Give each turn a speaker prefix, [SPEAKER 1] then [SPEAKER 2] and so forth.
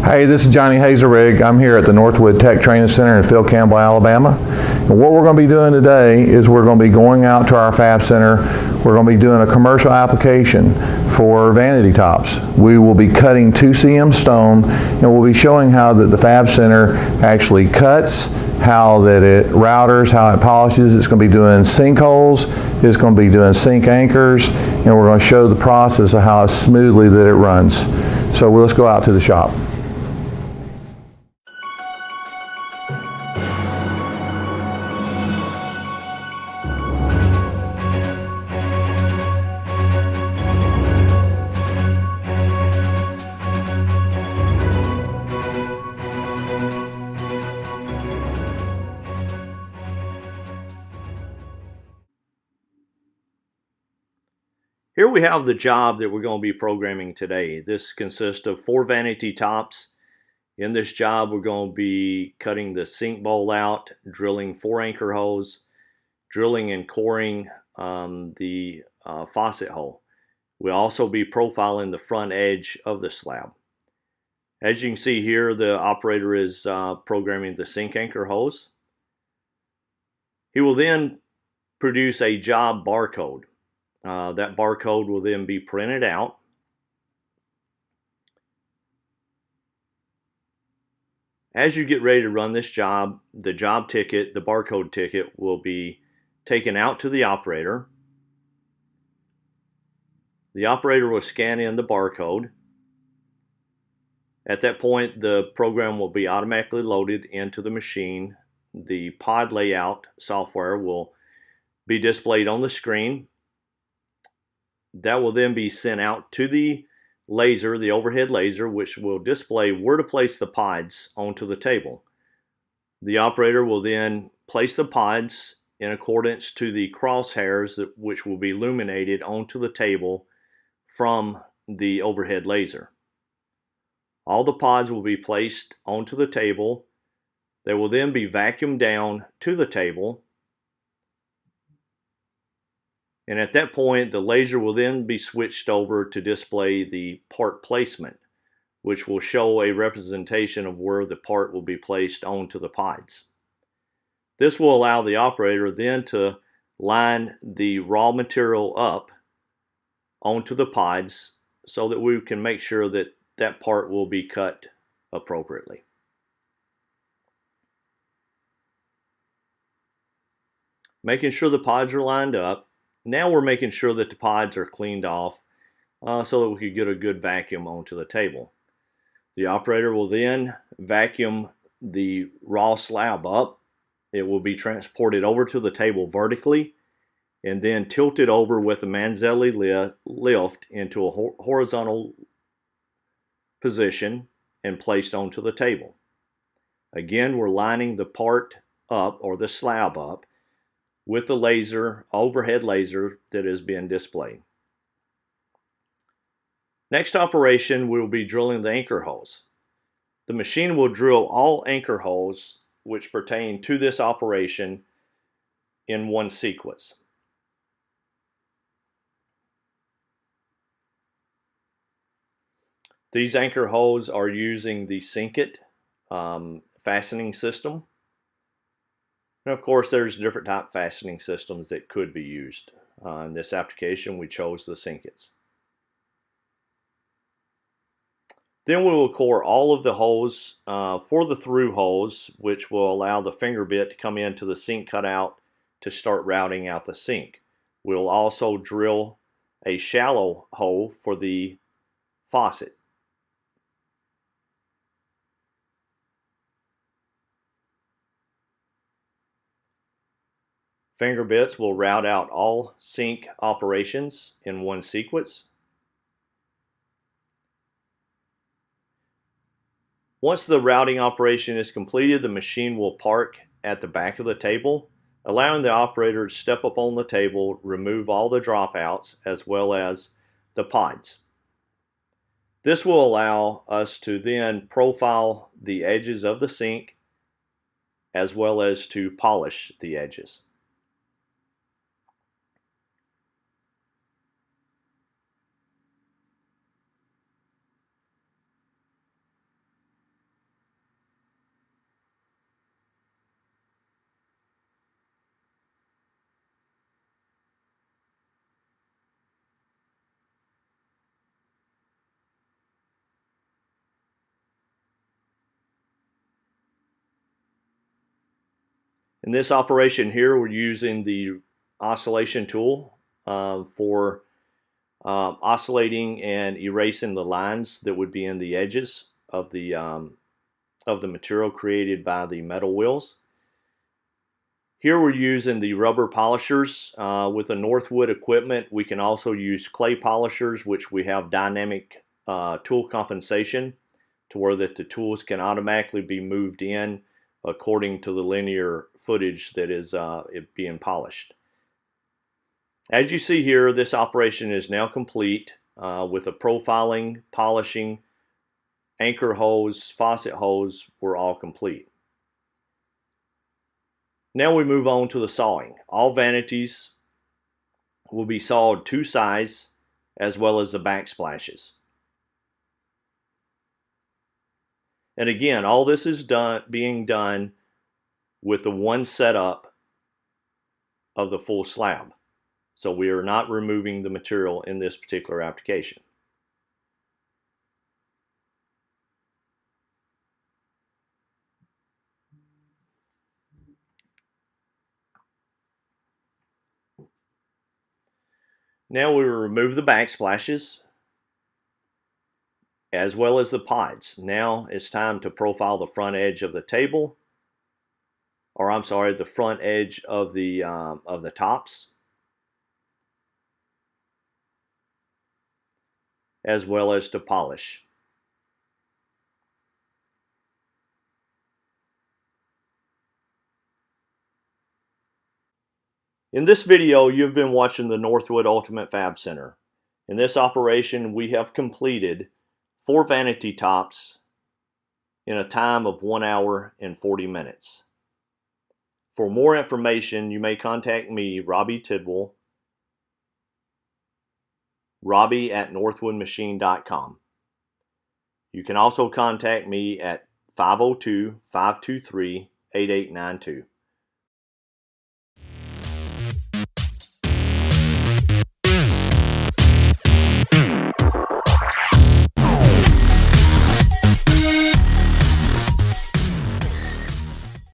[SPEAKER 1] Hey, this is Johnny Hazerig. I'm here at the Northwood Tech Training Center in Phil Campbell, Alabama. And what we're going to be doing today is we're going to be going out to our fab center. We're going to be doing a commercial application for vanity tops. We will be cutting 2 cm stone, and we'll be showing how that the fab center actually cuts, how that it routers, how it polishes. It's going to be doing sink holes, it's going to be doing sink anchors, and we're going to show the process of how smoothly that it runs. So let's go out to the shop.
[SPEAKER 2] Here we have the job that we're going to be programming today. This consists of 4 vanity tops. In this job, we're going to be cutting the sink bowl out, drilling 4 anchor holes, drilling and coring the faucet hole. We'll also be profiling the front edge of the slab. As you can see here, the operator is programming the sink anchor holes. He will then produce a job barcode. That barcode will then be printed out. As you get ready to run this job, the job ticket, the barcode ticket, will be taken out to the operator. The operator will scan in the barcode. At that point, the program will be automatically loaded into the machine. The pod layout software will be displayed on the screen. That will then be sent out to the laser, the overhead laser, which will display where to place the pods onto the table. The operator will then place the pods in accordance to the crosshairs which will be illuminated onto the table from the overhead laser. All the pods will be placed onto the table. They will then be vacuumed down to the table. And at that point, the laser will then be switched over to display the part placement, which will show a representation of where the part will be placed onto the pods. This will allow the operator then to line the raw material up onto the pods so that we can make sure that that part will be cut appropriately. Making sure the pods are lined up. Now we're making sure that the pods are cleaned off so that we can get a good vacuum onto the table. The operator will then vacuum the raw slab up. It will be transported over to the table vertically and then tilted over with a Manzelli lift into a horizontal position and placed onto the table. Again, we're lining the part up, or the slab up, with the laser, overhead laser that is being displayed. Next operation, we will be drilling the anchor holes. The machine will drill all anchor holes which pertain to this operation in one sequence. These anchor holes are using the Sink It fastening system. And of course, there's different type fastening systems that could be used. In this application, we chose the Sink It's. Then we will core all of the holes for the through holes, which will allow the finger bit to come into the sink cutout to start routing out the sink. We'll also drill a shallow hole for the faucet. Finger bits will route out all sink operations in one sequence. Once the routing operation is completed, the machine will park at the back of the table, allowing the operator to step up on the table, remove all the dropouts as well as the pods. This will allow us to then profile the edges of the sink as well as to polish the edges. In this operation here, we're using the oscillation tool for oscillating and erasing the lines that would be in the edges of the material created by the metal wheels. Here we're using the rubber polishers. With the Northwood equipment, we can also use clay polishers, which we have dynamic tool compensation to where that the tools can automatically be moved in according to the linear footage that is being polished. As you see here, this operation is now complete with the profiling, polishing, anchor hose, faucet hose were all complete. Now we move on to the sawing. All vanities will be sawed to size as well as the backsplashes. And again, all this is being done with the one setup of the full slab. So we are not removing the material in this particular application. Now we will remove the backsplashes as well as the pods. Now it's time to profile the front edge of the table, or I'm sorry, the front edge of the tops, as well as to polish. In this video, you've been watching the Northwood Ultimate Fab Center. In this operation, we have completed 4 vanity tops in a time of 1 hour and 40 minutes. For more information, you may contact me, Robbie Tidwell, robbie@northwoodmachine.com. You can also contact me at 502-523-8892.